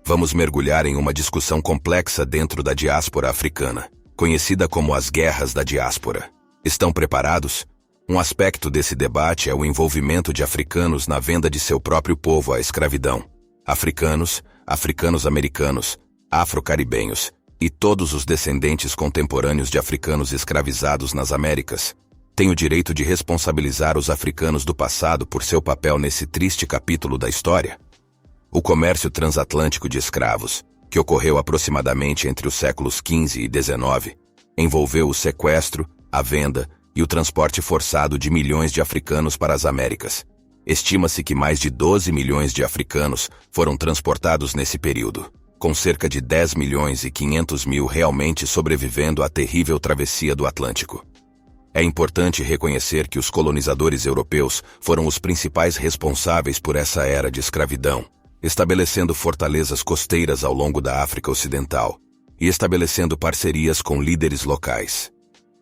vamos mergulhar em uma discussão complexa dentro da diáspora africana, conhecida como as guerras da diáspora. Estão preparados? Um aspecto desse debate é o envolvimento de africanos na venda de seu próprio povo à escravidão. Africanos, africanos-americanos, afro-caribenhos e todos os descendentes contemporâneos de africanos escravizados nas Américas têm o direito de responsabilizar os africanos do passado por seu papel nesse triste capítulo da história. O comércio transatlântico de escravos, que ocorreu aproximadamente entre os séculos XV e XIX, envolveu o sequestro, a venda e o transporte forçado de milhões de africanos para as Américas. Estima-se que mais de 12 milhões de africanos foram transportados nesse período, com cerca de 10 milhões e 500 mil realmente sobrevivendo à terrível travessia do Atlântico. É importante reconhecer que os colonizadores europeus foram os principais responsáveis por essa era de escravidão, estabelecendo fortalezas costeiras ao longo da África Ocidental e estabelecendo parcerias com líderes locais.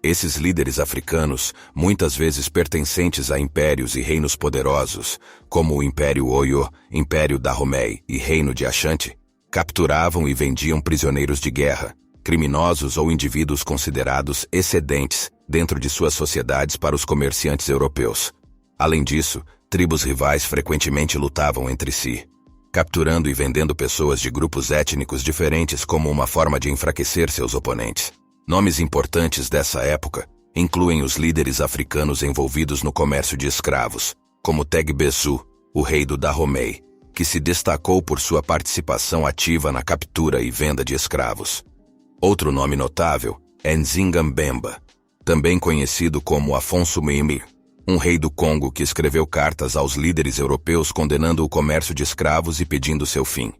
Esses líderes africanos, muitas vezes pertencentes a impérios e reinos poderosos, como o Império Oyo, Império Dahomey e Reino de Ashanti, capturavam e vendiam prisioneiros de guerra, criminosos ou indivíduos considerados excedentes dentro de suas sociedades para os comerciantes europeus. Além disso, tribos rivais frequentemente lutavam entre si, capturando e vendendo pessoas de grupos étnicos diferentes como uma forma de enfraquecer seus oponentes. Nomes importantes dessa época incluem os líderes africanos envolvidos no comércio de escravos, como Teg Besu, o rei do Dahomey, que se destacou por sua participação ativa na captura e venda de escravos. Outro nome notável é Nzinga Mbemba, também conhecido como Afonso Mimir, um rei do Congo que escreveu cartas aos líderes europeus condenando o comércio de escravos e pedindo seu fim.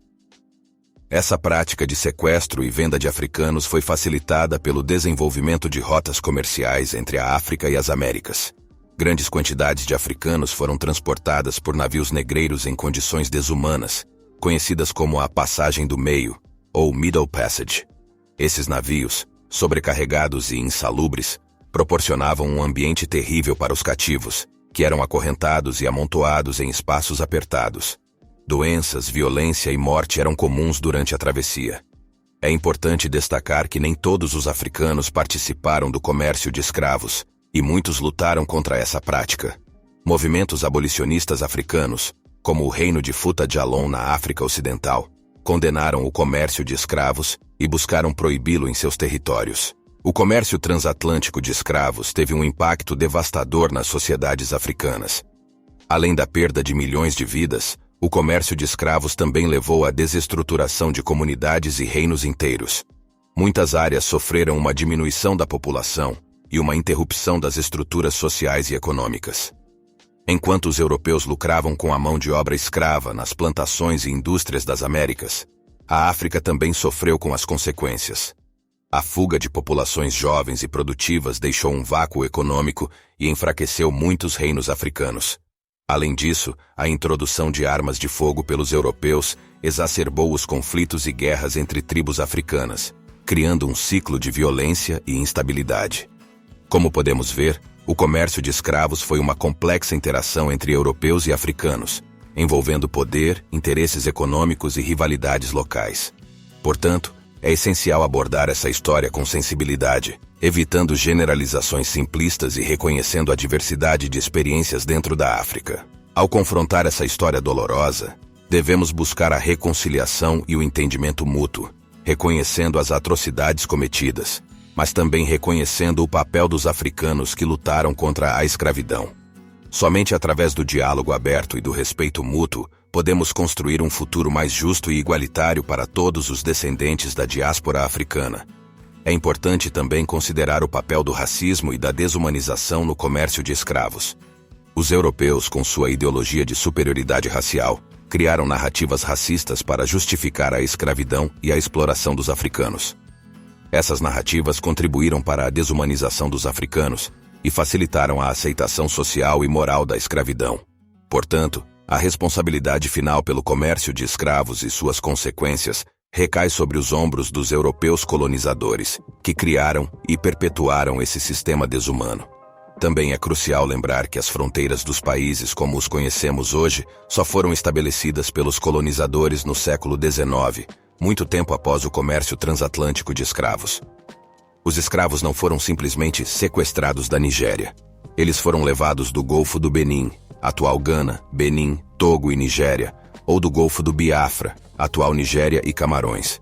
Essa prática de sequestro e venda de africanos foi facilitada pelo desenvolvimento de rotas comerciais entre a África e as Américas. Grandes quantidades de africanos foram transportadas por navios negreiros em condições desumanas, conhecidas como a Passagem do Meio, ou Middle Passage. Esses navios, sobrecarregados e insalubres, proporcionavam um ambiente terrível para os cativos, que eram acorrentados e amontoados em espaços apertados. Doenças, violência e morte eram comuns durante a travessia. É importante destacar que nem todos os africanos participaram do comércio de escravos, e muitos lutaram contra essa prática. Movimentos abolicionistas africanos, como o Reino de Fouta Djallon na África Ocidental, condenaram o comércio de escravos e buscaram proibi-lo em seus territórios. O comércio transatlântico de escravos teve um impacto devastador nas sociedades africanas. Além da perda de milhões de vidas, o comércio de escravos também levou à desestruturação de comunidades e reinos inteiros. Muitas áreas sofreram uma diminuição da população e uma interrupção das estruturas sociais e econômicas. Enquanto os europeus lucravam com a mão de obra escrava nas plantações e indústrias das Américas, a África também sofreu com as consequências. A fuga de populações jovens e produtivas deixou um vácuo econômico e enfraqueceu muitos reinos africanos. Além disso, a introdução de armas de fogo pelos europeus exacerbou os conflitos e guerras entre tribos africanas, criando um ciclo de violência e instabilidade. Como podemos ver, o comércio de escravos foi uma complexa interação entre europeus e africanos, envolvendo poder, interesses econômicos e rivalidades locais. Portanto, é essencial abordar essa história com sensibilidade, evitando generalizações simplistas e reconhecendo a diversidade de experiências dentro da África. Ao confrontar essa história dolorosa, devemos buscar a reconciliação e o entendimento mútuo, reconhecendo as atrocidades cometidas, mas também reconhecendo o papel dos africanos que lutaram contra a escravidão. Somente através do diálogo aberto e do respeito mútuo, podemos construir um futuro mais justo e igualitário para todos os descendentes da diáspora africana. É importante também considerar o papel do racismo e da desumanização no comércio de escravos. Os europeus, com sua ideologia de superioridade racial, criaram narrativas racistas para justificar a escravidão e a exploração dos africanos. Essas narrativas contribuíram para a desumanização dos africanos e facilitaram a aceitação social e moral da escravidão. Portanto, a responsabilidade final pelo comércio de escravos e suas consequências recai sobre os ombros dos europeus colonizadores, que criaram e perpetuaram esse sistema desumano. Também é crucial lembrar que as fronteiras dos países como os conhecemos hoje só foram estabelecidas pelos colonizadores no século XIX, muito tempo após o comércio transatlântico de escravos. Os escravos não foram simplesmente sequestrados da Nigéria. Eles foram levados do Golfo do Benin, atual Gana, Benin, Togo e Nigéria, ou do Golfo do Biafra, atual Nigéria e Camarões.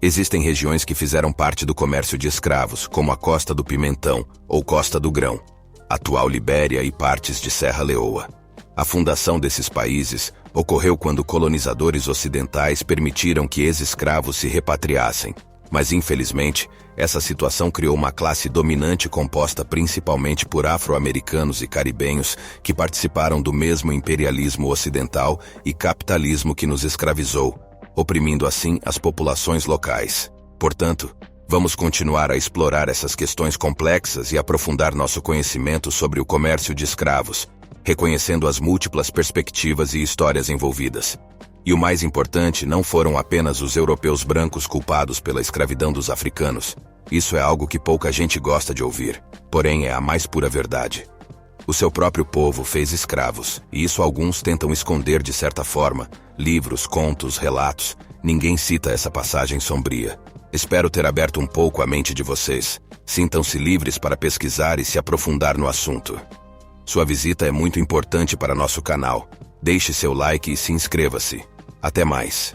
Existem regiões que fizeram parte do comércio de escravos, como a Costa do Pimentão ou Costa do Grão, atual Libéria e partes de Serra Leoa. A fundação desses países ocorreu quando colonizadores ocidentais permitiram que ex-escravos se repatriassem, mas infelizmente, essa situação criou uma classe dominante composta principalmente por afro-americanos e caribenhos que participaram do mesmo imperialismo ocidental e capitalismo que nos escravizou, oprimindo assim as populações locais. Portanto, vamos continuar a explorar essas questões complexas e aprofundar nosso conhecimento sobre o comércio de escravos, reconhecendo as múltiplas perspectivas e histórias envolvidas. E o mais importante, não foram apenas os europeus brancos culpados pela escravidão dos africanos. Isso é algo que pouca gente gosta de ouvir, porém é a mais pura verdade. O seu próprio povo fez escravos, e isso alguns tentam esconder de certa forma. Livros, contos, relatos, ninguém cita essa passagem sombria. Espero ter aberto um pouco a mente de vocês. Sintam-se livres para pesquisar e se aprofundar no assunto. Sua visita é muito importante para nosso canal. Deixe seu like e se inscreva-se. Até mais.